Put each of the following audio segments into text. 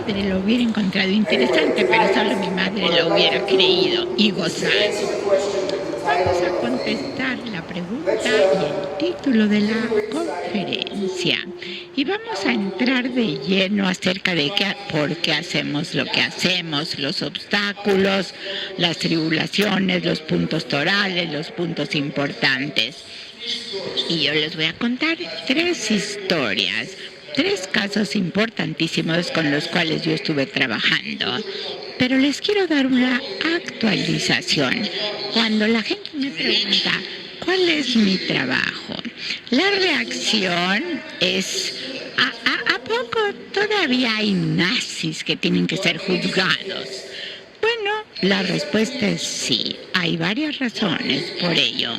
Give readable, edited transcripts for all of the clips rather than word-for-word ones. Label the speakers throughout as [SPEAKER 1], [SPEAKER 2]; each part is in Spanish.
[SPEAKER 1] madre lo hubiera encontrado interesante, pero solo mi madre lo hubiera creído y gozado. Vamos a contestar la pregunta y el título de la conferencia. Y vamos a entrar de lleno acerca de por qué hacemos lo que hacemos, los obstáculos, las tribulaciones, los puntos torales, los puntos importantes. Y yo les voy a contar 3 historias, 3 casos importantísimos con los cuales yo estuve trabajando. Pero les quiero dar una actualización. Cuando la gente me pregunta, ¿cuál es mi trabajo? La reacción es, ¿a poco todavía hay nazis que tienen que ser juzgados? Bueno, la respuesta es sí. Hay varias razones por ello.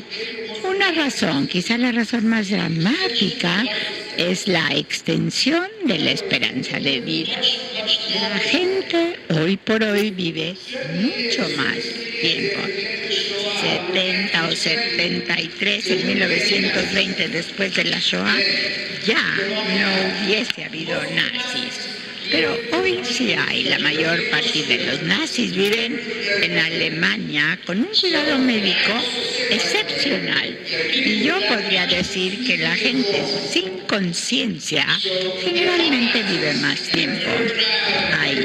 [SPEAKER 1] Una razón, quizá la razón más dramática, es la extensión de la esperanza de vida. La gente hoy por hoy vive mucho más tiempo. 70 o 73 en 1920, después de la Shoah, ya no hubiese habido nazis. Pero hoy sí hay. La mayor parte de los nazis viven en Alemania con un cuidado médico excepcional. Y yo podría decir que la gente sin conciencia generalmente vive más tiempo. Hay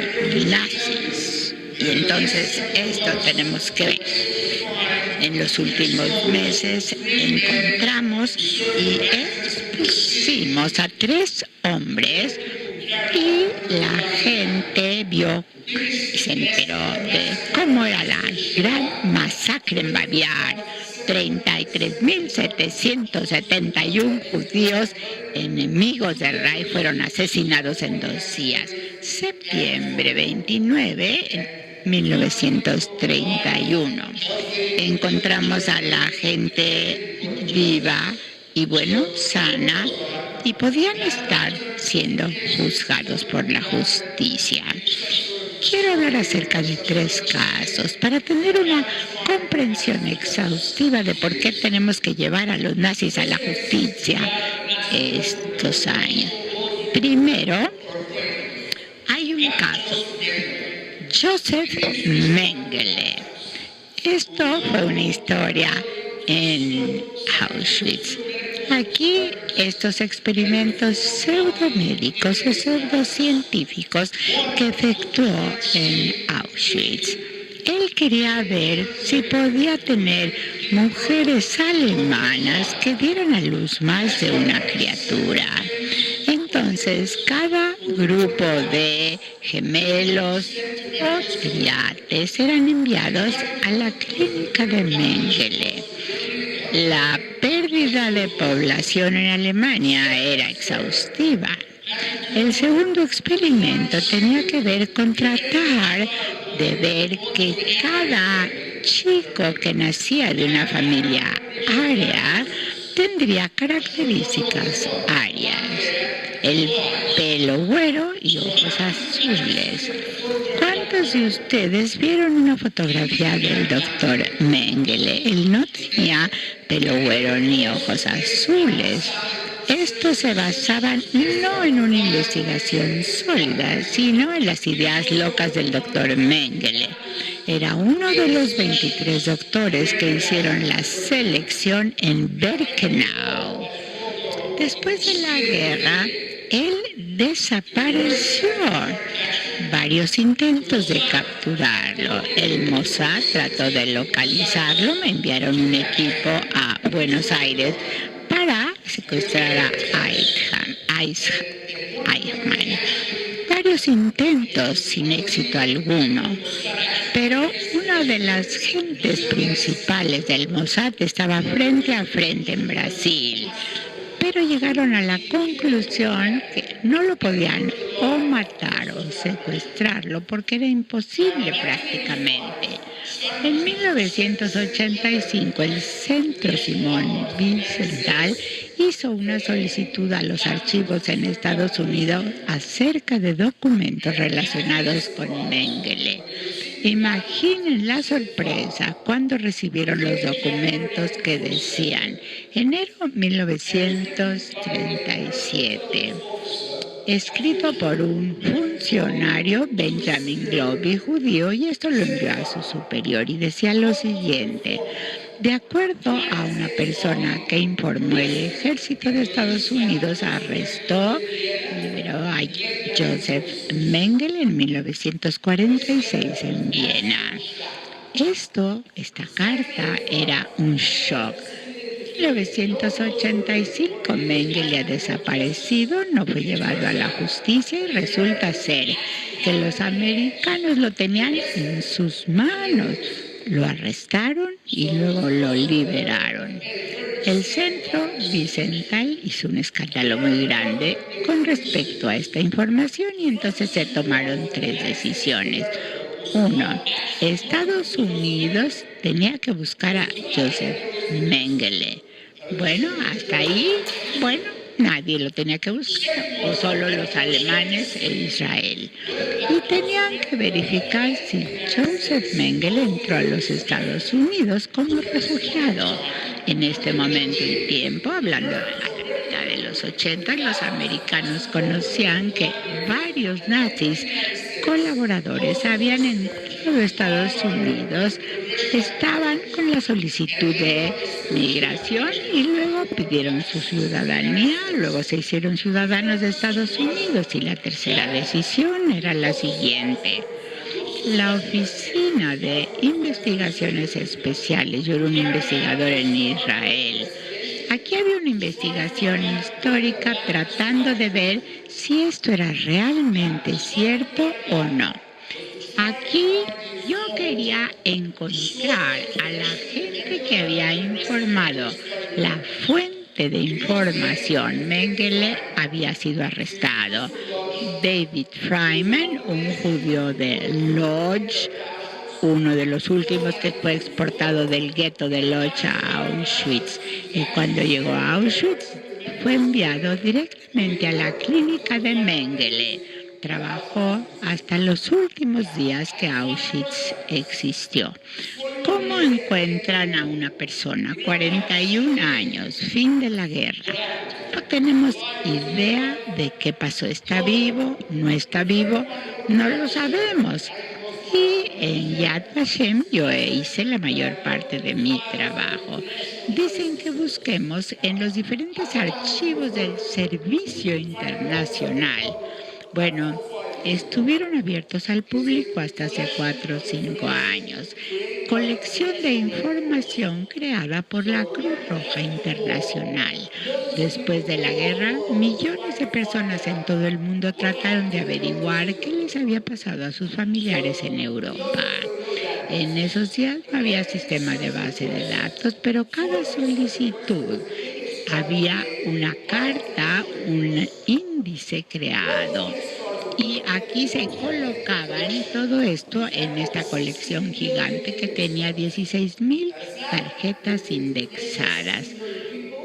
[SPEAKER 1] nazis. Y entonces esto tenemos que ver. En los últimos meses encontramos y expusimos a 3 hombres y la gente vio y se enteró de cómo era la gran masacre en Baviera. 33.771 judíos enemigos del Reich fueron asesinados en 2 días. Septiembre 29, 1931. Encontramos a la gente viva y sana, y podían estar siendo juzgados por la justicia. Quiero hablar acerca de 3 casos para tener una comprensión exhaustiva de por qué tenemos que llevar a los nazis a la justicia estos años. Primero, hay un caso, Joseph Mengele. Esto fue una historia en Auschwitz. Aquí estos experimentos pseudomédicos o pseudocientíficos que efectuó en Auschwitz. Él quería ver si podía tener mujeres alemanas que dieran a luz más de una criatura. Entonces, cada grupo de gemelos o triates eran enviados a la clínica de Mengele. La pérdida de población en Alemania era exhaustiva. El segundo experimento tenía que ver con tratar de ver que cada chico que nacía de una familia aria tendría características arias. El pelo güero y ojos azules. ¿Cuántos de ustedes vieron una fotografía del doctor Mengele? Él no tenía pelo güero ni ojos azules. Estos se basaban no en una investigación sólida, sino en las ideas locas del doctor Mengele. Era uno de los 23 doctores que hicieron la selección en Birkenau. Después de la guerra, él desapareció. Varios intentos de capturarlo. El Mossad trató de localizarlo. Me enviaron un equipo a Buenos Aires para secuestrar a Eichmann. Varios intentos sin éxito alguno. Pero una de las gentes principales del Mossad estaba frente a frente en Brasil. Pero llegaron a la conclusión que no lo podían o matar o secuestrarlo porque era imposible prácticamente. En 1985 el Centro Simón Wiesenthal hizo una solicitud a los archivos en Estados Unidos acerca de documentos relacionados con Mengele. Imaginen la sorpresa cuando recibieron los documentos que decían enero 1937, escrito por un funcionario Benjamin Globey, judío, y esto lo envió a su superior y decía lo siguiente: de acuerdo a una persona que informó, el ejército de Estados Unidos arrestó y liberó a Joseph Mengele en 1946 en Viena. Esta carta era un shock. En 1985 Mengele ha desaparecido, no fue llevado a la justicia y resulta ser que los americanos lo tenían en sus manos. Lo arrestaron y luego lo liberaron. El Centro Vicental hizo un escándalo muy grande con respecto a esta información y entonces se tomaron 3 decisiones. 1. Estados Unidos tenía que buscar a Joseph Mengele. Bueno, hasta ahí, nadie lo tenía que buscar, o solo los alemanes e Israel. Y tenían que verificar si Joseph Mengele entró a los Estados Unidos como refugiado. En este momento y tiempo, hablando de la mitad de los 80, los americanos conocían que varios nazis colaboradores habían entrado a Estados Unidos, estaban con la solicitud de migración y luego pidieron su ciudadanía, luego se hicieron ciudadanos de Estados Unidos y la tercera decisión era la siguiente. La Oficina de Investigaciones Especiales, yo era un investigador en Israel. Aquí había una investigación histórica tratando de ver si esto era realmente cierto o no. Aquí yo quería encontrar a la gente que había informado, la fuente de información. Mengele había sido arrestado. David Freiman, un judío de Lodz, uno de los últimos que fue exportado del gueto de Lodz a Auschwitz. Y cuando llegó a Auschwitz, fue enviado directamente a la clínica de Mengele. Trabajó hasta los últimos días que Auschwitz existió. ¿Cómo encuentran a una persona? 41 años, fin de la guerra. No tenemos idea de qué pasó. ¿Está vivo? ¿No está vivo? No lo sabemos. Y en Yad Vashem yo hice la mayor parte de mi trabajo. Dicen que busquemos en los diferentes archivos del Servicio Internacional. Bueno, estuvieron abiertos al público hasta hace 4 o 5 años. Colección de información creada por la Cruz Roja Internacional. Después de la guerra, millones de personas en todo el mundo trataron de averiguar qué les había pasado a sus familiares en Europa. En esos días no había sistema de base de datos, pero cada solicitud había una carta, un índice creado. Y aquí se colocaban todo esto en esta colección gigante que tenía 16,000 tarjetas indexadas.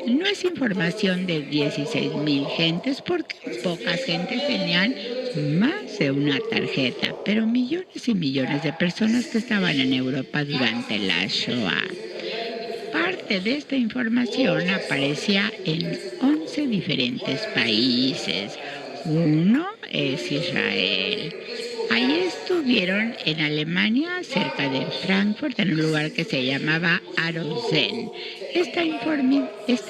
[SPEAKER 1] No es información de 16,000 gentes porque pocas gentes tenían más de una tarjeta, pero millones y millones de personas que estaban en Europa durante la Shoah. Parte de esta información aparecía en 11 diferentes países. Uno es Israel. Ahí estuvieron en Alemania, cerca de Frankfurt, en un lugar que se llamaba Arozen. Esta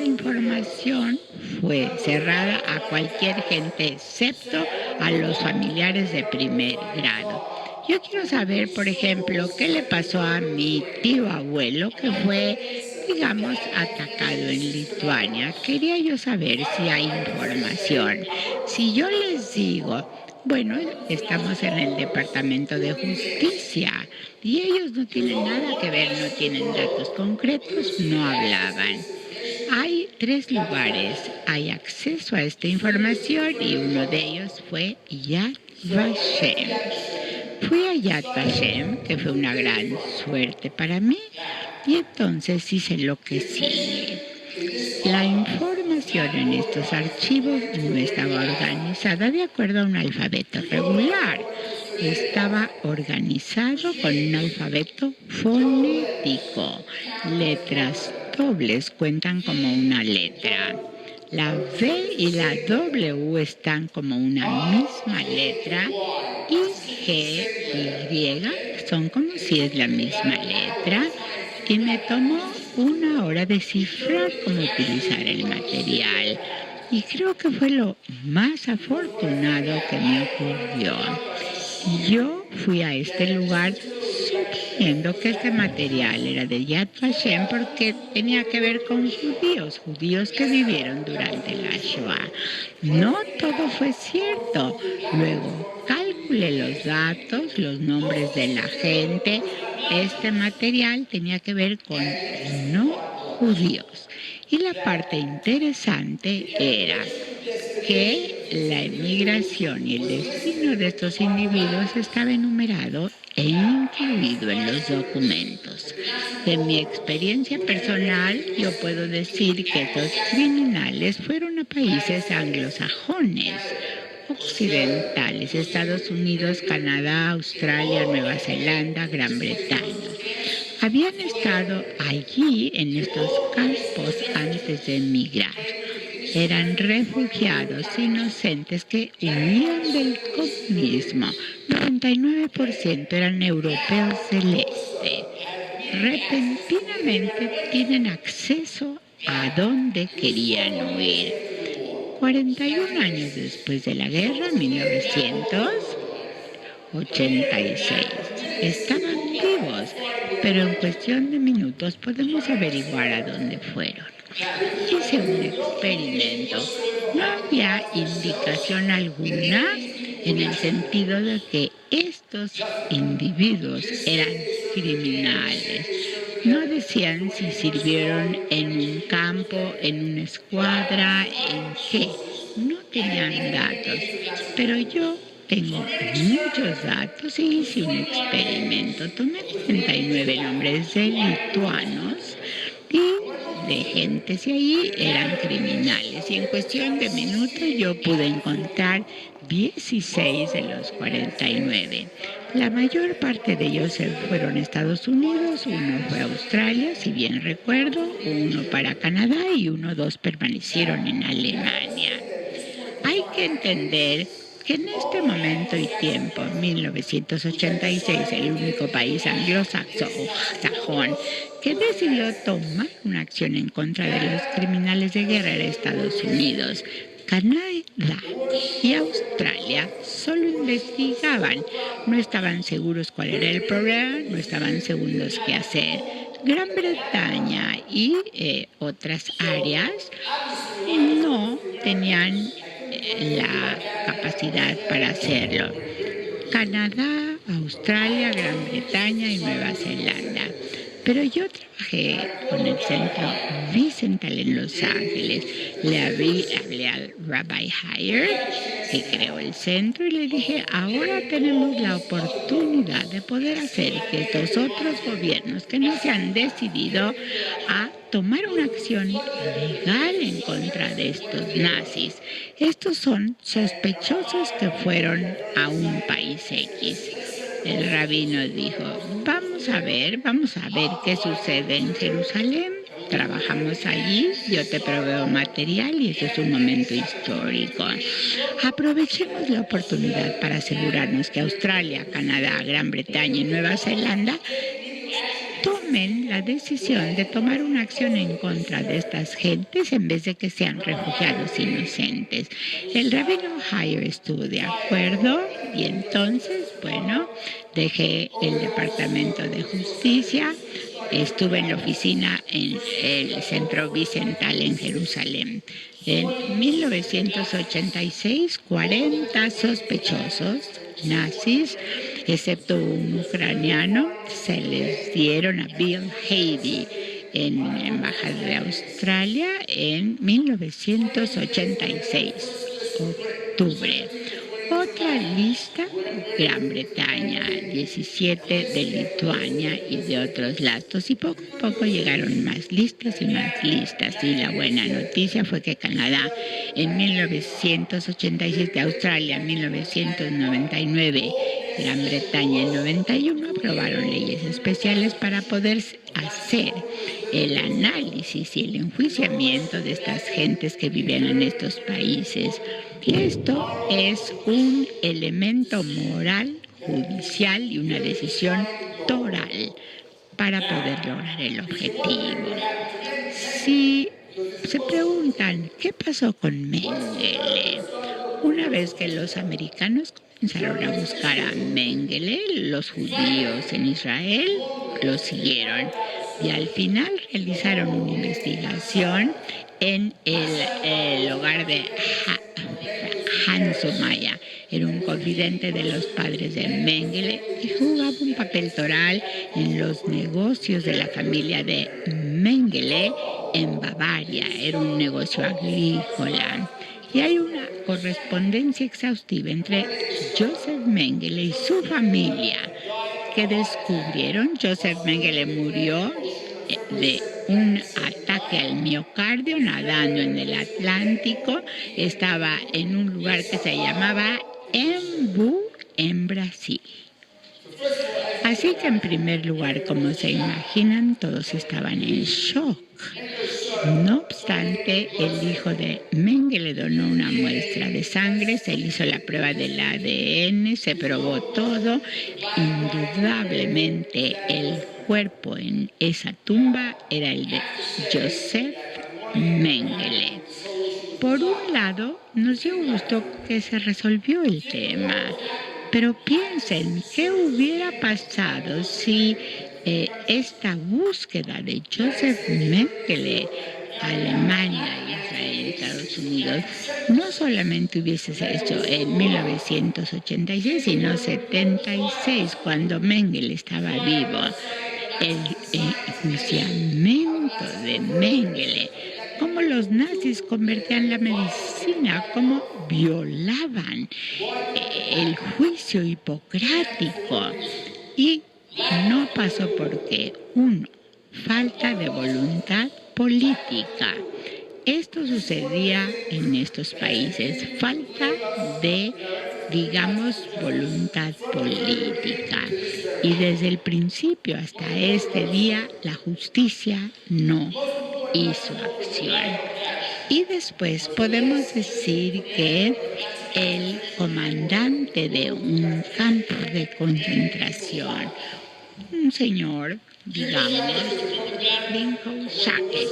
[SPEAKER 1] información fue cerrada a cualquier gente excepto a los familiares de primer grado. Yo quiero saber, por ejemplo, qué le pasó a mi tío abuelo que fue, digamos, atacado en Lituania. Quería yo saber si hay información. Si yo les digo, bueno, estamos en el Departamento de Justicia y ellos no tienen nada que ver, no tienen datos concretos, no hablaban. Hay 3 lugares, hay acceso a esta información y uno de ellos fue Yad Vashem. Fui a Yad Vashem, que fue una gran suerte para mí, y entonces hice lo que sigue. La información en estos archivos no estaba organizada de acuerdo a un alfabeto regular. Estaba organizado con un alfabeto fonético. Letras dobles cuentan como una letra. La V y la W están como una misma letra y G y Y son como si es la misma letra. Y me tomó una hora descifrar cómo utilizar el material. Y creo que fue lo más afortunado que me ocurrió. Yo fui a este lugar suponiendo que este material era de Yad Vashem porque tenía que ver con judíos que vivieron durante la Shoah. No todo fue cierto. Luego calculé los datos, los nombres de la gente. Este material tenía que ver con no judíos. Y la parte interesante era que la emigración y el destino de estos individuos estaba enumerado e incluido en los documentos. De mi experiencia personal, yo puedo decir que estos criminales fueron a países anglosajones, occidentales, Estados Unidos, Canadá, Australia, Nueva Zelanda, Gran Bretaña. Habían estado allí en estos campos antes de emigrar. Eran refugiados inocentes que huían del comunismo. 99% eran europeos del este. Repentinamente tienen acceso a donde querían huir. 41 años después de la guerra, 1986, estaban vivos, pero en cuestión de minutos podemos averiguar a dónde fueron. Hice un experimento. No había indicación alguna en el sentido de que estos individuos eran criminales. No decían si sirvieron en un campo, en una escuadra, en qué. No tenían datos. Pero yo tengo muchos datos y hice un experimento. Tomé 39 nombres de lituanos y de gentes y ahí eran criminales. Y en cuestión de minutos yo pude encontrar 16 de los 49. La mayor parte de ellos se fueron a Estados Unidos, uno fue a Australia, si bien recuerdo, uno para Canadá y dos permanecieron en Alemania. Hay que entender que en este momento y tiempo, 1986, el único país anglosajón que decidió tomar una acción en contra de los criminales de guerra era Estados Unidos. Canadá y Australia solo investigaban, no estaban seguros cuál era el problema, no estaban seguros qué hacer. Gran Bretaña y otras áreas no tenían la capacidad para hacerlo. Canadá, Australia, Gran Bretaña y Nueva Zelanda. Pero yo trabajé con el centro Vicental en Los Ángeles. Le hablé al Rabbi Heyer, que creó el centro, y le dije, ahora tenemos la oportunidad de poder hacer que estos otros gobiernos que no se han decidido a tomar una acción legal en contra de estos nazis. Estos son sospechosos que fueron a un país X. El rabino dijo, vamos a ver qué sucede en Jerusalén. Trabajamos allí, yo te proveo material y eso es un momento histórico. Aprovechemos la oportunidad para asegurarnos que Australia, Canadá, Gran Bretaña y Nueva Zelanda tomen la decisión de tomar una acción en contra de estas gentes en vez de que sean refugiados inocentes. El rabino Heyer estuvo de acuerdo y entonces, bueno, dejé el Departamento de Justicia, estuve en la oficina en el Centro Vicental en Jerusalén. En 1986, 40 sospechosos nazis, excepto un ucraniano, se les dieron a Bill Haley en la Embajada de Australia en 1986, octubre. Otra lista, Gran Bretaña, 17 de Lituania y de otros lados. Y poco a poco llegaron más listas y más listas. Y la buena noticia fue que Canadá en 1987, Australia en 1999 Gran Bretaña en 91 aprobaron leyes especiales para poder hacer el análisis y el enjuiciamiento de estas gentes que vivían en estos países. Esto es un elemento moral, judicial y una decisión toral para poder lograr el objetivo. Si se preguntan, ¿qué pasó con Mengele? Una vez que los americanos comenzaron a buscar a Mengele, los judíos en Israel lo siguieron y al final realizaron una investigación en el hogar de Hans Maya. Era un confidente de los padres de Mengele y jugaba un papel toral en los negocios de la familia de Mengele en Bavaria. Era un negocio agrícola. Y hay una correspondencia exhaustiva entre Joseph Mengele y su familia que descubrieron. Joseph Mengele murió de un ataque al miocardio nadando en el Atlántico. Estaba en un lugar que se llamaba Embu, en Brasil. Así que en primer lugar, como se imaginan, todos estaban en shock. No obstante, el hijo de Mengele donó una muestra de sangre, se le hizo la prueba del ADN, se probó todo. Indudablemente el cuerpo en esa tumba era el de Joseph Mengele. Por un lado, nos dio gusto que se resolvió el tema, pero piensen, ¿qué hubiera pasado si esta búsqueda de Joseph Mengele, Alemania, Israel, Estados Unidos, no solamente hubiese hecho en 1986, sino 76, cuando Mengele estaba vivo? El enjuiciamiento de Mengele, cómo los nazis convertían la medicina, cómo violaban el juicio hipocrático. Y no pasó porque, uno, falta de voluntad política. Esto sucedía en estos países, falta de, digamos, voluntad política. Y desde el principio hasta este día, la justicia no hizo acción. Y después podemos decir que el comandante de un campo de concentración, un señor, digamos, Lincoln Sackett,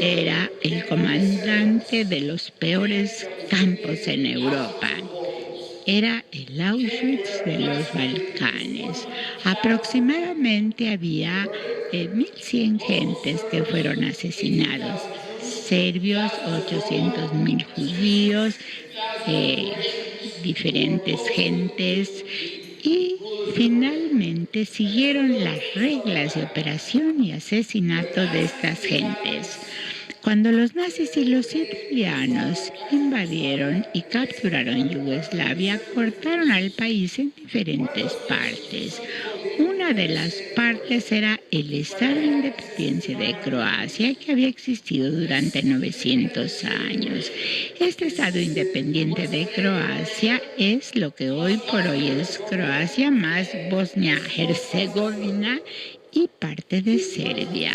[SPEAKER 1] era el comandante de los peores campos en Europa. Era el Auschwitz de los Balcanes. Aproximadamente había 1.100 gentes que fueron asesinados. Serbios, 800.000 judíos, diferentes gentes, y finalmente siguieron las reglas de operación y asesinato de estas gentes. Cuando los nazis y los italianos invadieron y capturaron Yugoslavia, cortaron al país en diferentes partes. Una de las partes era el Estado de Independencia de Croacia, que había existido durante 900 años. Este Estado independiente de Croacia es lo que hoy por hoy es Croacia, más Bosnia-Herzegovina y parte de Serbia.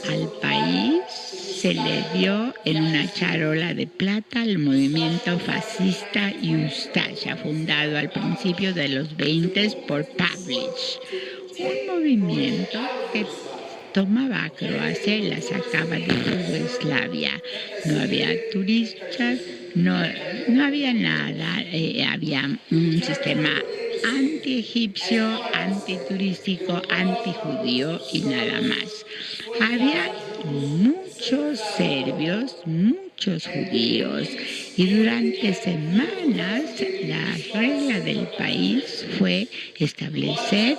[SPEAKER 1] Al país se le dio en una charola de plata al movimiento fascista Ustaša, fundado al principio de los 20 por Pavelić, un movimiento que tomaba a Croacia y la sacaba de Yugoslavia. No había turistas, no había nada, había un sistema anti-egipcio, antiturístico, antijudío y nada más. Había muchos serbios, muchos judíos, y durante semanas la regla del país fue establecer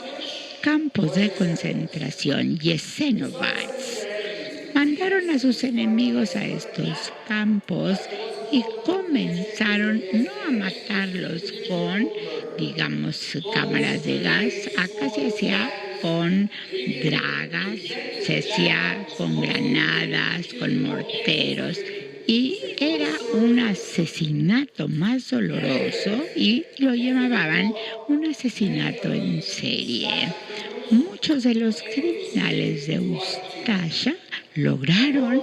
[SPEAKER 1] campos de concentración, Jasenovats. Mandaron a sus enemigos a estos campos y comenzaron no a matarlos con, digamos, cámaras de gas. Acá se hacía con dragas, se hacía con granadas, con morteros, y era un asesinato más doloroso y lo llamaban un asesinato en serie. Muchos de los criminales de Ustasha lograron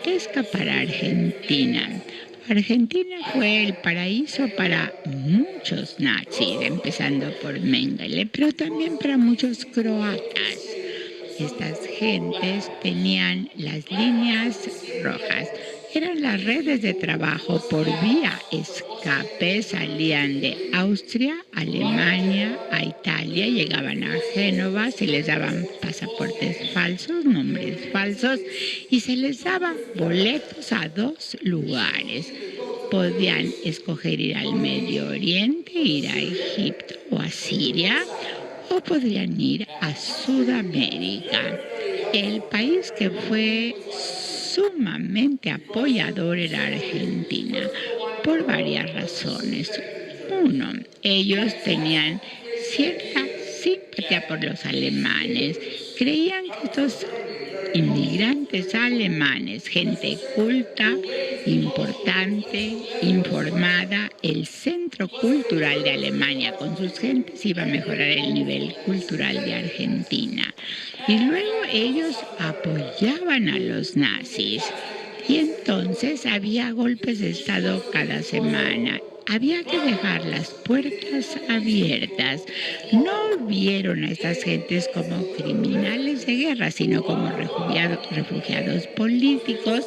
[SPEAKER 1] escapar a Argentina. Argentina fue el paraíso para muchos nazis, empezando por Mengele, pero también para muchos croatas. Estas gentes tenían las líneas rojas. Eran las redes de trabajo por vía escape. Salían de Austria, Alemania, a Italia, llegaban a Génova, se les daban pasaportes falsos, nombres falsos, y se les daban boletos a 2 lugares. Podían escoger ir al Medio Oriente, ir a Egipto o a Siria, o podrían ir a Sudamérica. El país que fue sumamente apoyador era Argentina, por varias razones. Uno, ellos tenían cierta simpatía por los alemanes. Creían que estos inmigrantes alemanes, gente culta, importante, informada, el centro cultural de Alemania con sus gentes iba a mejorar el nivel cultural de Argentina. Y luego ellos apoyaban a los nazis. Y entonces había golpes de Estado cada semana. Había que dejar las puertas abiertas. No vieron a estas gentes como criminales de guerra, sino como refugiados políticos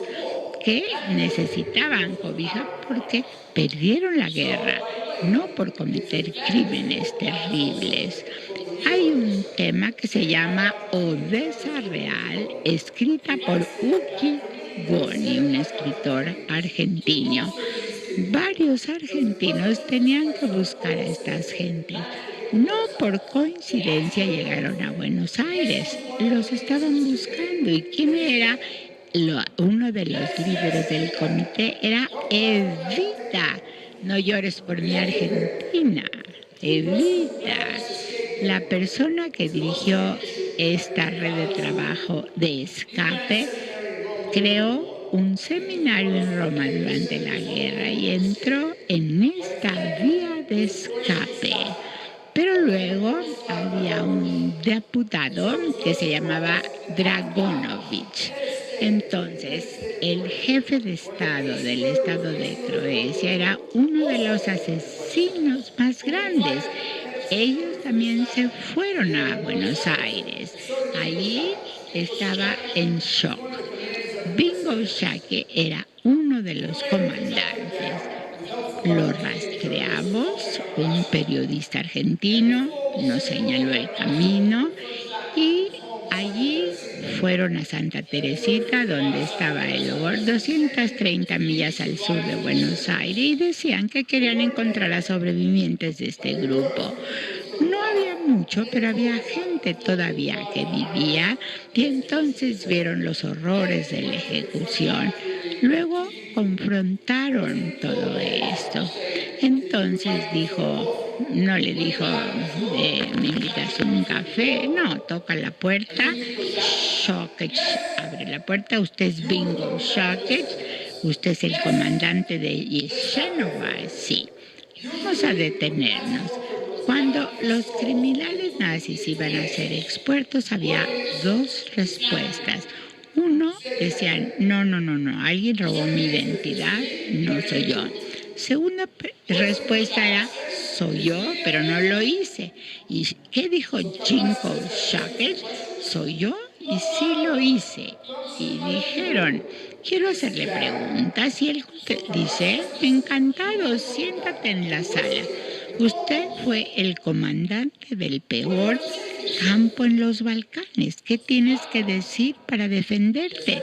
[SPEAKER 1] que necesitaban cobija porque perdieron la guerra, no por cometer crímenes terribles. Hay un tema que se llama Odessa Real, escrita por Uki Goni, un escritor argentino. Varios argentinos tenían que buscar a estas gentes. No por coincidencia llegaron a Buenos Aires, los estaban buscando. ¿Y quién era? Uno de los líderes del comité era Evita. No llores por mi Argentina. Evita, la persona que dirigió esta red de trabajo de escape, creó un seminario en Roma durante la guerra y entró en esta vía de escape. Pero luego había un diputado que se llamaba Dragonovich. Entonces, el jefe de Estado del Estado de Croacia era uno de los asesinos más grandes. Ellos también se fueron a Buenos Aires. Allí estaba en shock. Bingo Shaque era uno de los comandantes. Lo rastreamos, un periodista argentino nos señaló el camino y allí fueron a Santa Teresita, donde estaba el hogar, 230 millas al sur de Buenos Aires, y decían que querían encontrar a sobrevivientes de este grupo. No había mucho, pero había gente todavía que vivía y entonces vieron los horrores de la ejecución. Luego confrontaron todo esto. Entonces no le dijo, ¿me invitas a un café? No, toca la puerta. Šokić abre la puerta. Usted es Bingo Šokić. Usted es el comandante de Jesenova. Sí. Vamos a detenernos. Cuando los criminales nazis iban a ser expuestos, había 2 respuestas. Uno, decían, no, alguien robó mi identidad, no soy yo. Segunda respuesta era, soy yo, pero no lo hice. ¿Y qué dijo Bingo Šokić? Soy yo y sí lo hice. Y dijeron, quiero hacerle preguntas. Y él dice, encantado, siéntate en la sala. Usted fue el comandante del peor campo en los Balcanes. ¿Qué tienes que decir para defenderte?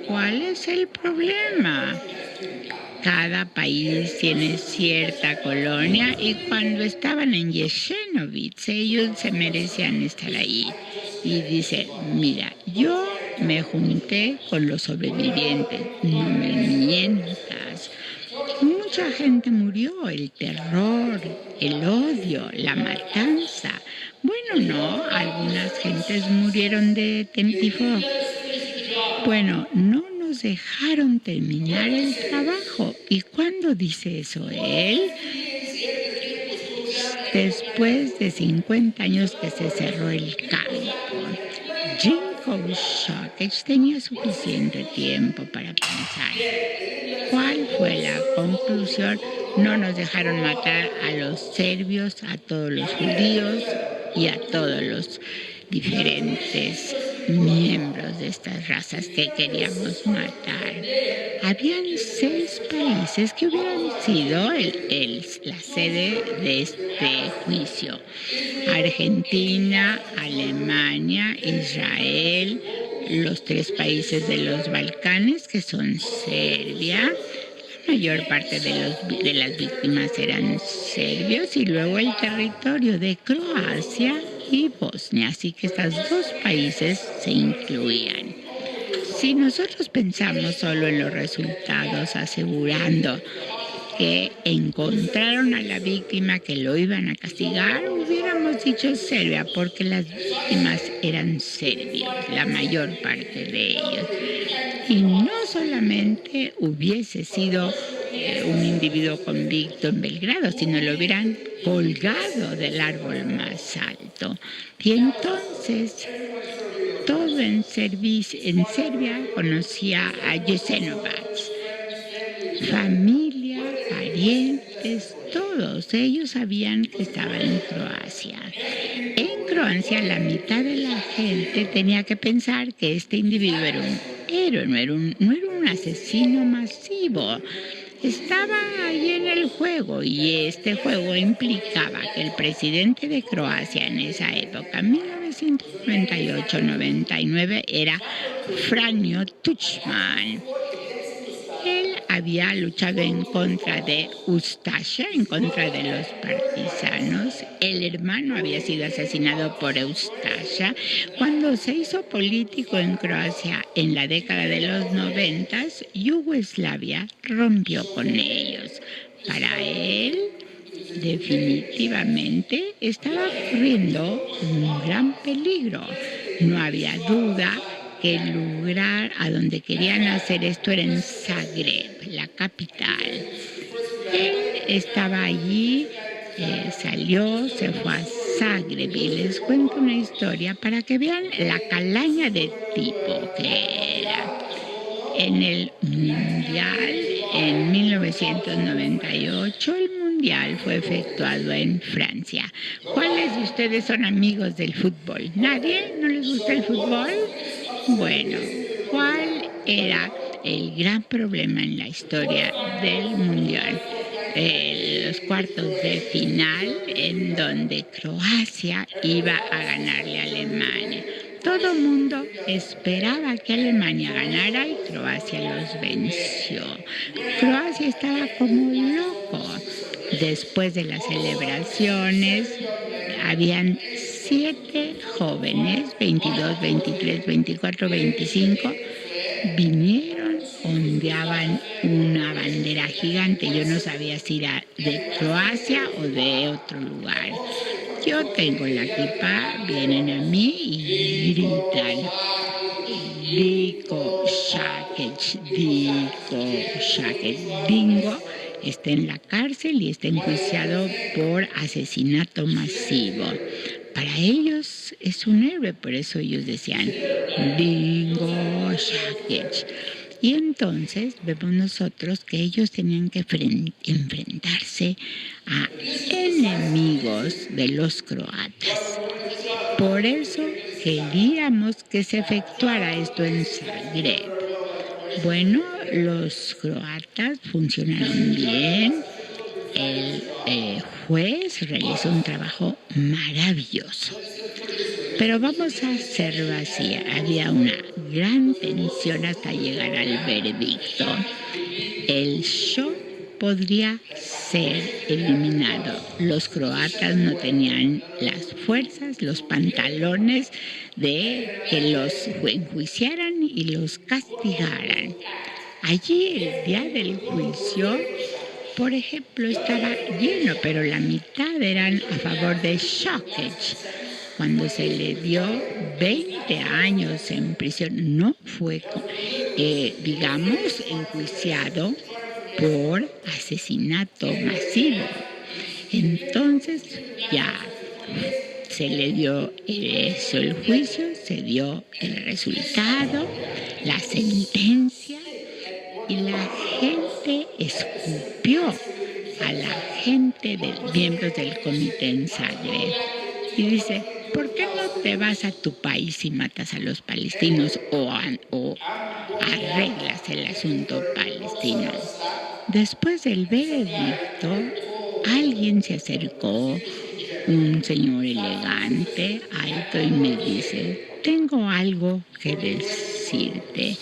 [SPEAKER 1] ¿Cuál es el problema? Cada país tiene cierta colonia y cuando estaban en Jesenovich, ellos se merecían estar ahí. Y dice, mira, yo me junté con los sobrevivientes, no me mientas. Mucha gente murió, el terror, el odio, la matanza. Bueno, no, algunas gentes murieron de tifo. Bueno, no nos dejaron terminar el trabajo. ¿Y cuándo dice eso él? Después de 50 años que se cerró el campo. Jinko Shockage tenía suficiente tiempo para pensar. ¿Cuál fue la conclusión? No nos dejaron matar a los serbios, a todos los judíos y a todos los diferentes miembros de estas razas que queríamos matar. Habían 6 países que hubieran sido la sede de este juicio. Argentina, Alemania, Israel, los 3 países de los Balcanes, que son Serbia. La mayor parte de las víctimas eran serbios, y luego el territorio de Croacia y Bosnia. Así que estos 2 países se incluían. Si nosotros pensamos solo en los resultados, asegurando que encontraron a la víctima, que lo iban a castigar, hubiéramos dicho Serbia, porque las víctimas eran serbios, la mayor parte de ellos. Y no solamente hubiese sido un individuo convicto en Belgrado, sino lo hubieran colgado del árbol más alto. Y entonces todo en Serbia conocía a Jasenovac. Familia, parientes, todos ellos sabían que estaba en Croacia. En Croacia la mitad de la gente tenía que pensar que este individuo era un héroe, no era un asesino masivo. Estaba ahí en el juego, y este juego implicaba que el presidente de Croacia en esa época, 1998-99, era Franjo Tuđman. Él había luchado en contra de Ustaša, en contra de los partisanos. El hermano había sido asesinado por Ustaša. Cuando se hizo político en Croacia en la década de los 90, Yugoslavia rompió con ellos. Para él, definitivamente, estaba corriendo un gran peligro. No había duda que el lugar a donde querían hacer esto era en Zagreb, la capital. Él estaba allí, salió, se fue a Zagreb, y les cuento una historia para que vean la calaña de tipo que era. En el Mundial, en 1998, el Mundial fue efectuado en Francia. ¿Cuáles de ustedes son amigos del fútbol? ¿Nadie? ¿No les gusta el fútbol? Bueno, ¿cuál era el gran problema en la historia del Mundial? Los cuartos de final, en donde Croacia iba a ganarle a Alemania. Todo el mundo esperaba que Alemania ganara, y Croacia los venció. Croacia estaba como loco. Después de las celebraciones, habían 7 jóvenes, 22, 23, 24, 25, vinieron, ondeaban una bandera gigante. Yo no sabía si era de Croacia o de otro lugar. Yo tengo la kippah, vienen a mí y gritan: Dinko Šakić, Dinko Šakić. Dingo está en la cárcel y está enjuiciado por asesinato masivo. Para ellos es un héroe, por eso ellos decían Dinko Šakić. Y entonces vemos nosotros que ellos tenían que enfrentarse a enemigos de los croatas. Por eso queríamos que se efectuara esto en Zagreb. Bueno, los croatas funcionaron bien. El juez realizó un trabajo maravilloso. Pero vamos a ser vacía. Había una gran tensión hasta llegar al veredicto. El show podría ser eliminado. Los croatas no tenían las fuerzas, los pantalones de que los enjuiciaran y los castigaran. Allí, el día del juicio, por ejemplo, estaba lleno, pero la mitad eran a favor de Šakić. Cuando se le dio 20 años en prisión, no fue digamos, enjuiciado por asesinato masivo. Entonces ya se le dio eso, el juicio, se dio el resultado, la sentencia, y la gente escupió a la gente de miembros del comité en sangre. Y dice, ¿por qué no te vas a tu país y matas a los palestinos o arreglas el asunto palestino? Después del veredicto, alguien se acercó, un señor elegante, alto, y me dice, tengo algo que decirte.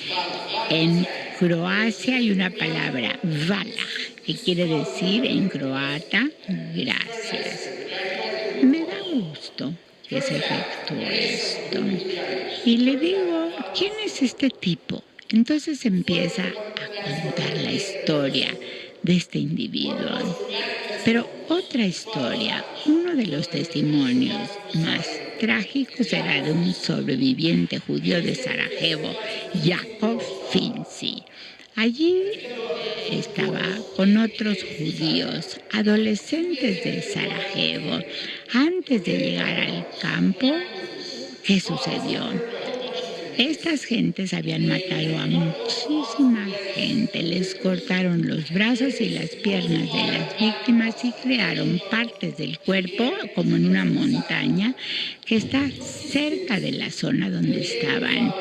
[SPEAKER 1] En Croacia hay una palabra, vala, que quiere decir en croata, gracias. Me da gusto que se efectuó esto. Y le digo, ¿quién es este tipo? Entonces empieza a contar la historia de este individuo. Pero otra historia, uno de los testimonios más trágicos era de un sobreviviente judío de Sarajevo, Jacob Finci. Allí estaba con otros judíos, adolescentes de Sarajevo. Antes de llegar al campo, ¿qué sucedió? Estas gentes habían matado a muchísima gente, les cortaron los brazos y las piernas de las víctimas y crearon partes del cuerpo como en una montaña que está cerca de la zona donde estaban.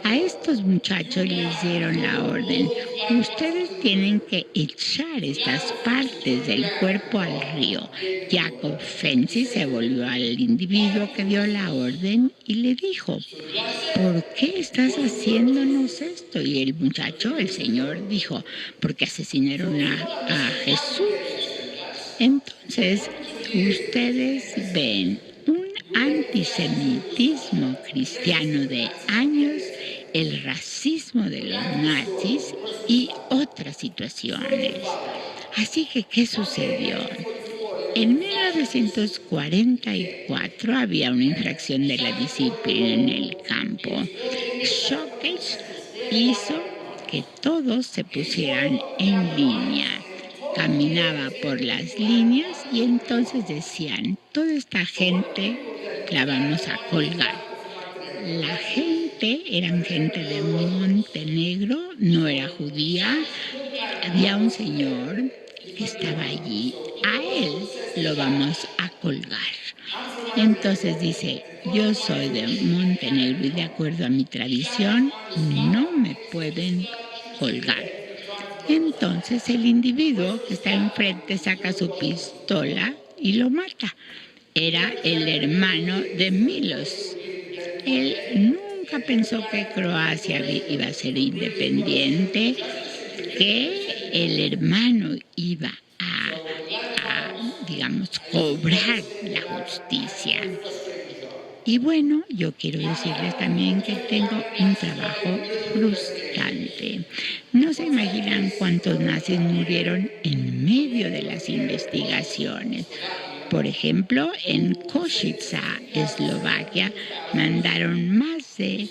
[SPEAKER 1] A estos muchachos les dieron la orden, ustedes tienen que echar estas partes del cuerpo al río. Jacob Finci se volvió al individuo que dio la orden y le dijo, ¿por qué estás haciéndonos esto? Y el muchacho, el señor, dijo, porque asesinaron a Jesús. Entonces, ustedes ven un antisemitismo cristiano de años, el racismo de los nazis y otras situaciones. Así que, ¿qué sucedió? En 1944 había una infracción de la disciplina en el campo. Shockage hizo que todos se pusieran en línea. Caminaba por las líneas y entonces decían, toda esta gente la vamos a colgar. La gente eran gente de Montenegro, no era judía. Había un señor que estaba allí. A él lo vamos a colgar. Entonces dice, yo soy de Montenegro y de acuerdo a mi tradición no me pueden colgar. Entonces el individuo que está enfrente saca su pistola y lo mata. Era el hermano de Milos. Él nunca pensó que Croacia iba a ser independiente, que el hermano iba a digamos, cobrar la justicia. Y bueno, yo quiero decirles también que tengo un trabajo frustrante. No se imaginan cuántos nazis murieron en medio de las investigaciones. Por ejemplo, en Košice, Eslovaquia, mandaron más de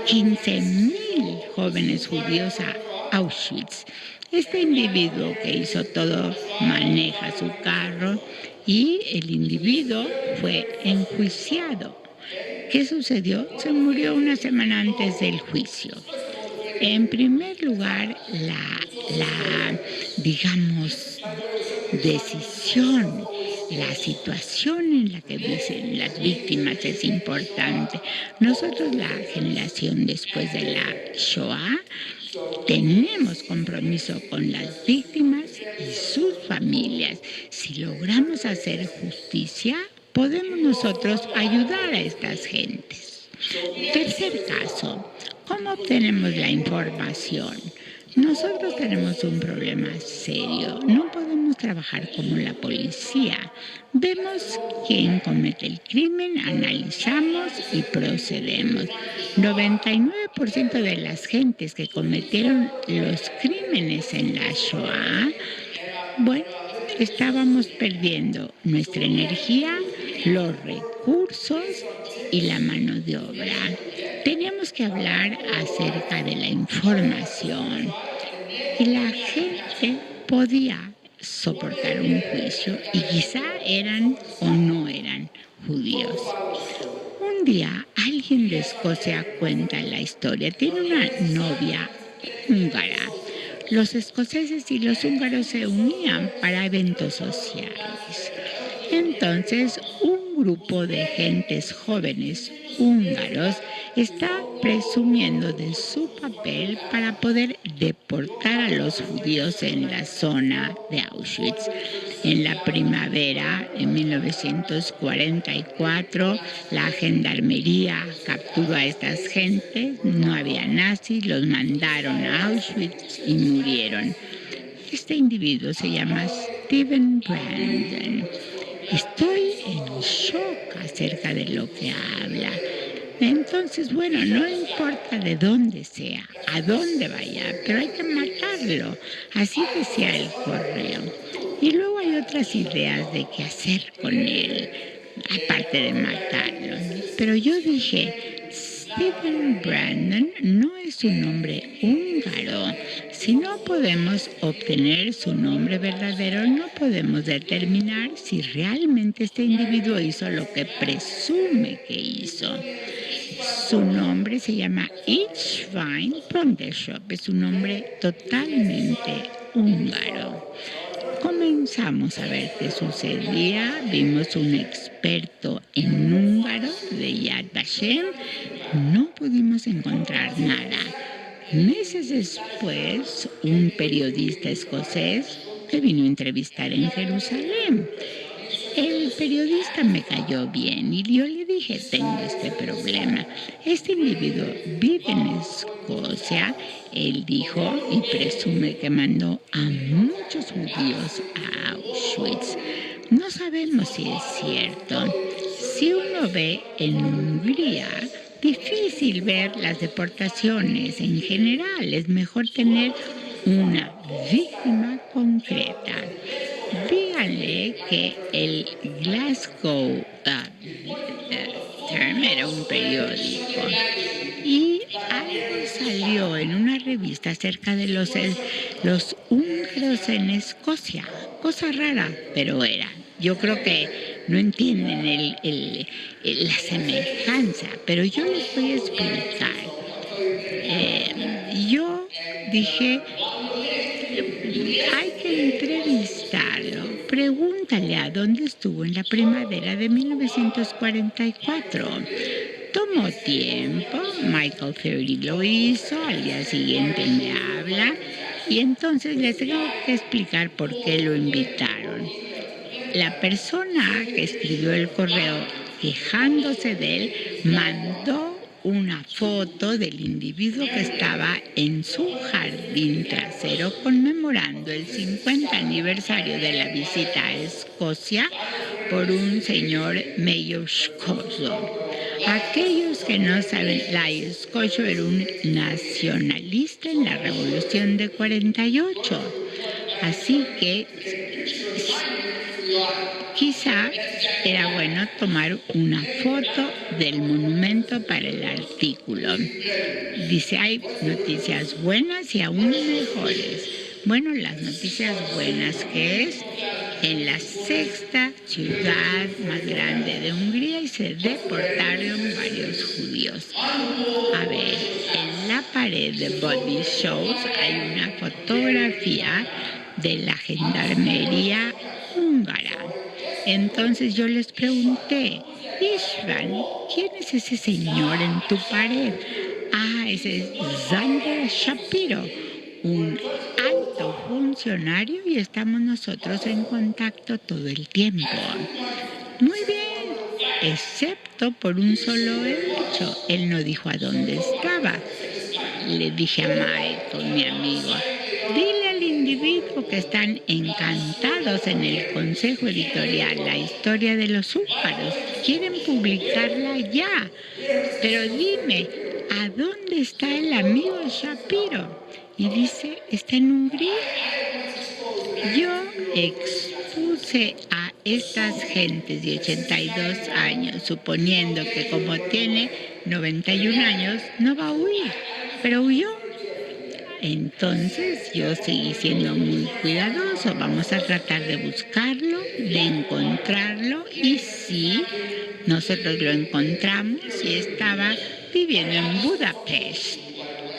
[SPEAKER 1] 15,000 jóvenes judíos a Auschwitz. Este individuo que hizo todo maneja su carro y el individuo fue enjuiciado. ¿Qué sucedió? Se murió una semana antes del juicio. En primer lugar, la digamos, decisión, la situación en la que viven las víctimas es importante. Nosotros, la generación después de la Shoah, tenemos compromiso con las víctimas y sus familias. Si logramos hacer justicia, podemos nosotros ayudar a estas gentes. Tercer caso, ¿cómo obtenemos la información? Nosotros tenemos un problema serio. No podemos trabajar como la policía. Vemos quién comete el crimen, analizamos y procedemos. 99% de las gentes que cometieron los crímenes en la Shoah, bueno, estábamos perdiendo nuestra energía los recursos y la mano de obra. Teníamos que hablar acerca de la información y la gente podía soportar un juicio y quizá eran o no eran judíos. Un día alguien de Escocia cuenta la historia. Tiene una novia húngara. Los escoceses y los húngaros se unían para eventos sociales. Entonces, un grupo de gentes jóvenes húngaros está presumiendo de su papel para poder deportar a los judíos en la zona de Auschwitz. En la primavera, en 1944, la gendarmería capturó a estas gentes, no había nazis, los mandaron a Auschwitz y murieron. Este individuo se llama Stephen Brandon. Estoy en shock acerca de lo que habla. Entonces, bueno, no importa de dónde sea, a dónde vaya, pero hay que matarlo. Así decía el correo. Y luego hay otras ideas de qué hacer con él, aparte de matarlo. Pero yo dije, Stephen Brandon no es un nombre húngaro. Si no podemos obtener su nombre verdadero, no podemos determinar si realmente este individuo hizo lo que presume que hizo. Su nombre se llama István Pondershoff. Es un nombre totalmente húngaro. Comenzamos a ver qué sucedía. Vimos un experto en húngaro de Yad Vashem. No pudimos encontrar nada. Meses después, un periodista escocés me vino a entrevistar en Jerusalén. El periodista me cayó bien y yo le dije, tengo este problema. Este individuo vive en Escocia, él dijo y presume que mandó a muchos judíos a Auschwitz. No sabemos si es cierto. Si uno ve en Hungría, difícil ver las deportaciones en general. Es mejor tener una víctima concreta. Díganle que el Glasgow Term era un periódico y algo salió en una revista acerca de los húngaros en Escocia. Cosa rara, pero era. Yo creo que no entienden la semejanza, pero yo les voy a explicar. Yo dije, hay que entrevistarlo. Pregúntale a dónde estuvo en la primavera de 1944. Tomó tiempo, Michael Ferry lo hizo, al día siguiente me habla y entonces les tengo que explicar por qué lo invitaron. La persona que escribió el correo quejándose de él mandó una foto del individuo que estaba en su jardín trasero conmemorando el 50 aniversario de la visita a Escocia por un señor Mayor Scozo. Aquellos que no saben, Lyle Scozo era un nacionalista en la Revolución de 48. Así que quizá era bueno tomar una foto del monumento para el artículo. Dice, hay noticias buenas y aún mejores. Bueno, las noticias buenas que es en la sexta ciudad más grande de Hungría y se deportaron varios judíos. A ver, en la pared de Body Shows hay una fotografía de la gendarmería húngara. Entonces yo les pregunté, István, ¿quién es ese señor en tu pared? Ah, ese es Zander Shapiro, un alto funcionario y estamos nosotros en contacto todo el tiempo. Muy bien, excepto por un solo hecho. Él no dijo a dónde estaba. Le dije a Michael, mi amigo, dile al individuo que están encantados en el consejo editorial la historia de los húngaros. Quieren publicarla ya. Pero dime, ¿a dónde está el amigo Shapiro? Y dice, está en Hungría. Yo expuse a estas gentes de 82 años, suponiendo que como tiene 91 años, no va a huir, pero huyó. Entonces yo seguí siendo muy cuidadoso. Vamos a tratar de buscarlo, de encontrarlo. Y sí, nosotros lo encontramos y estaba viviendo en Budapest.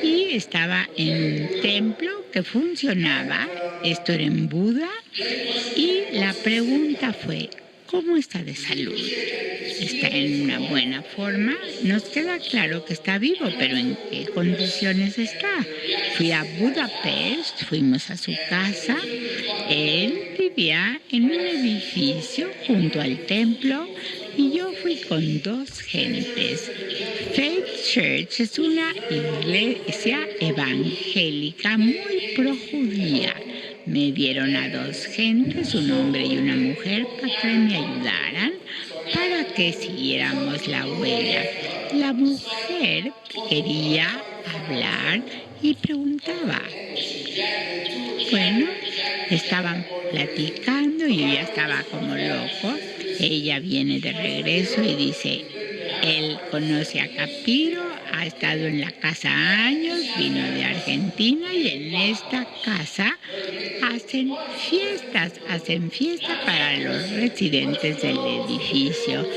[SPEAKER 1] Y estaba en un templo que funcionaba. Esto era en Buda. Y la pregunta fue, ¿cómo está de salud? ¿Está en una buena forma? Nos queda claro que está vivo, pero ¿en qué condiciones está? Fui a Budapest, fuimos a su casa. Él vivía en un edificio junto al templo y yo fui con dos gentes. Faith Church es una iglesia evangélica muy projudía. Me dieron a dos gentes, un hombre y una mujer, para que me ayudaran, para que siguiéramos la huella. La mujer quería hablar y preguntaba. Bueno, estaban platicando y yo ya estaba como loco. Ella viene de regreso y dice, él conoce a Capiro, ha estado en la casa años, vino de Argentina y en esta casa hacen fiesta para los residentes del edificio.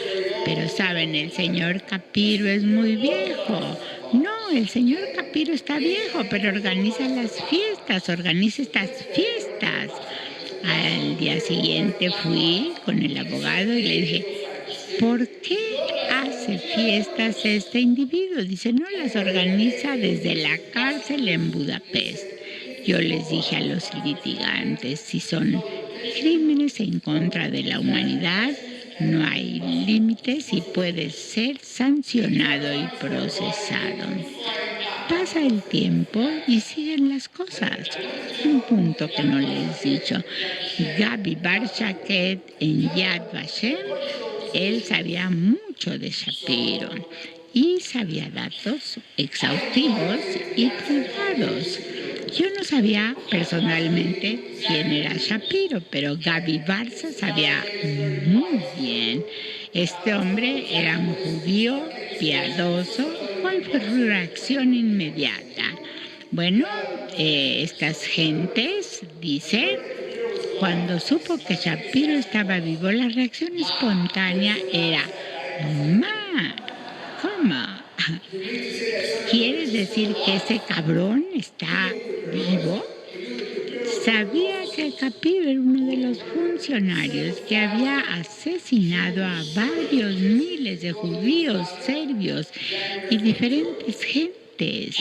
[SPEAKER 1] Pero saben, el señor Capiro es muy viejo. No, el señor Capiro está viejo, pero organiza estas fiestas. Al día siguiente fui con el abogado y le dije, ¿por qué hace fiestas este individuo? Dice, no, las organiza desde la cárcel en Budapest. Yo les dije a los litigantes, si son crímenes en contra de la humanidad, no hay límites y puede ser sancionado y procesado. Pasa el tiempo y siguen las cosas. Un punto que no les he dicho. Gaby Barchaket en Yad Vashem, él sabía mucho de Shapiro y sabía datos exhaustivos y privados. Yo no sabía personalmente quién era Shapiro, pero Gaby Barza sabía muy bien. Este hombre era un judío piadoso. ¿Cuál fue su reacción inmediata? Bueno, estas gentes, dice, cuando supo que Shapiro estaba vivo, la reacción espontánea era, ¡Ma! ¿Cómo? ¿Quieres decir que ese cabrón está vivo? Sabía que Capiro era uno de los funcionarios que había asesinado a varios miles de judíos, serbios y diferentes gentes,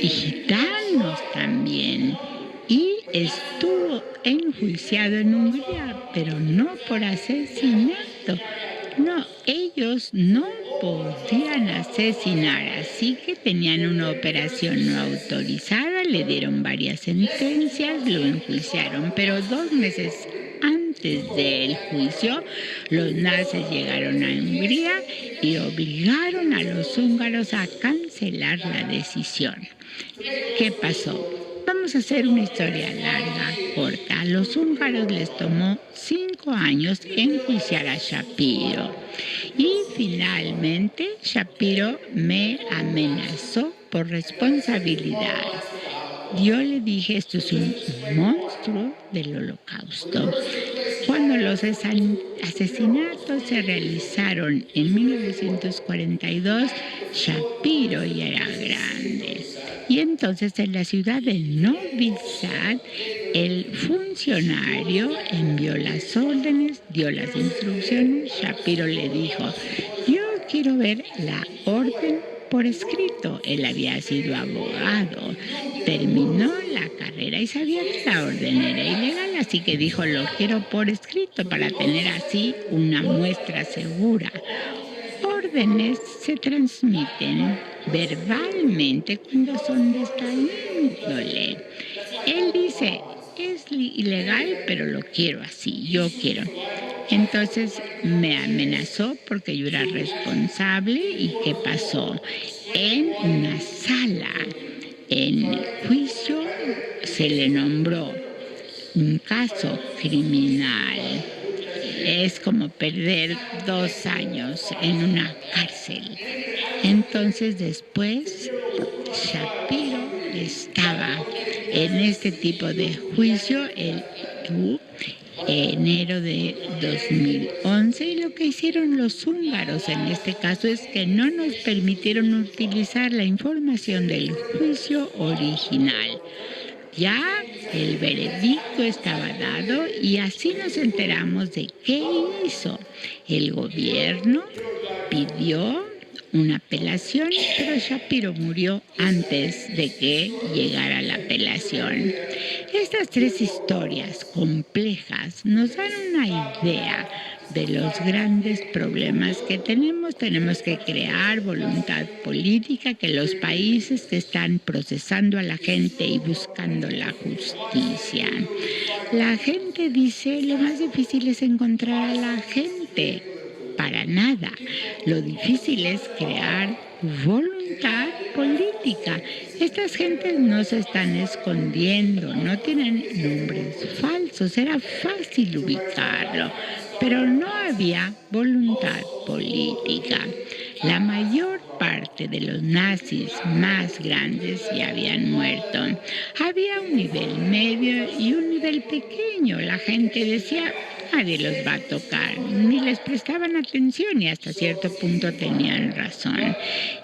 [SPEAKER 1] y gitanos también. Y estuvo enjuiciado en Hungría, pero no por asesinato. No, ellos no podían asesinar, así que tenían una operación no autorizada, le dieron varias sentencias, lo enjuiciaron, pero 2 meses antes del juicio, los nazis llegaron a Hungría y obligaron a los húngaros a cancelar la decisión. ¿Qué pasó? Vamos a hacer una historia larga, corta. A los húngaros les tomó 5 años enjuiciar a Shapiro. Y finalmente Shapiro me amenazó por responsabilidad. Yo le dije, esto es un monstruo del Holocausto. Cuando los asesinatos se realizaron en 1942, Shapiro ya era grande. Y entonces en la ciudad de Novi Sad, el funcionario envió las órdenes, dio las instrucciones. Shapiro le dijo, yo quiero ver la orden por escrito. Él había sido abogado, terminó la carrera y sabía que la orden era ilegal, así que dijo, lo quiero por escrito para tener así una muestra segura. Órdenes se transmiten verbalmente cuando son de esta índole. Él dice, es ilegal, pero lo quiero así, yo quiero. Entonces me amenazó porque yo era responsable. ¿Y qué pasó? En una sala, en el juicio, se le nombró un caso criminal. es como perder 2 años en una cárcel. Entonces después Shapiro estaba en este tipo de juicio el enero de 2011, y lo que hicieron los húngaros en este caso es que no nos permitieron utilizar la información del juicio original. Ya el veredicto estaba dado y así nos enteramos de qué hizo. El gobierno pidió una apelación, pero Shapiro murió antes de que llegara la apelación. Estas tres historias complejas nos dan una idea de los grandes problemas que tenemos. Tenemos que crear voluntad política, que los países que están procesando a la gente y buscando la justicia. La gente dice, lo más difícil es encontrar a la gente. Para nada. Lo difícil es crear voluntad política. Estas gentes no se están escondiendo, no tienen nombres falsos, era fácil ubicarlo, pero no había voluntad política. La mayor parte de los nazis más grandes ya habían muerto. Había un nivel medio y un nivel pequeño. La gente decía, nadie los va a tocar, ni les prestaban atención y hasta cierto punto tenían razón.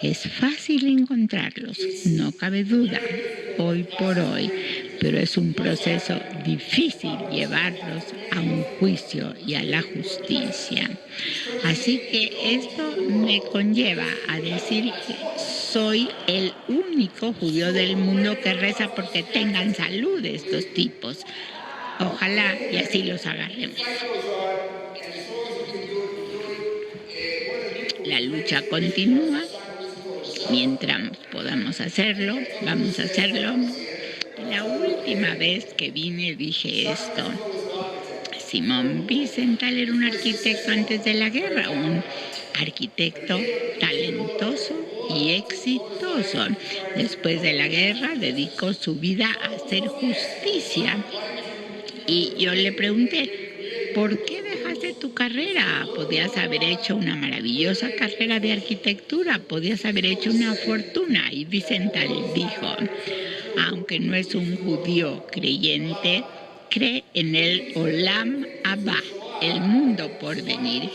[SPEAKER 1] Es fácil encontrarlos, no cabe duda, hoy por hoy, pero es un proceso difícil llevarlos a un juicio y a la justicia. Así que esto me conlleva a decir que soy el único judío del mundo que reza porque tengan salud estos tipos. Ojalá y así los agarremos. La lucha continúa. Mientras podamos hacerlo, vamos a hacerlo. La última vez que vine dije esto. Simón Wiesenthal era un arquitecto antes de la guerra, un arquitecto talentoso y exitoso. Después de la guerra dedicó su vida a hacer justicia. Y yo le pregunté, ¿por qué dejaste tu carrera? Podías haber hecho una maravillosa carrera de arquitectura, podías haber hecho una fortuna. Y Wiesenthal dijo, aunque no es un judío creyente, cree en el Olam Abba, el mundo por venir,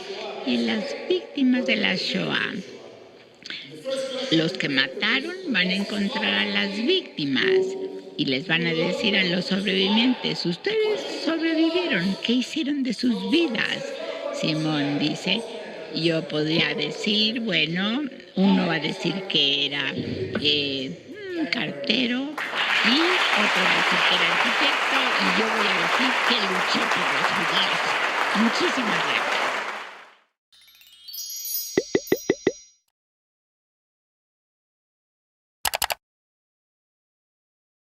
[SPEAKER 1] y las víctimas de la Shoah. Los que mataron van a encontrar a las víctimas y les van a decir a los sobrevivientes, ustedes sobrevivieron, ¿qué hicieron de sus vidas? Simón dice, yo podría decir, bueno, uno va a decir que era cartero y otro va a decir que era arquitecto y yo voy a decir que luché por los judíos. Muchísimas gracias.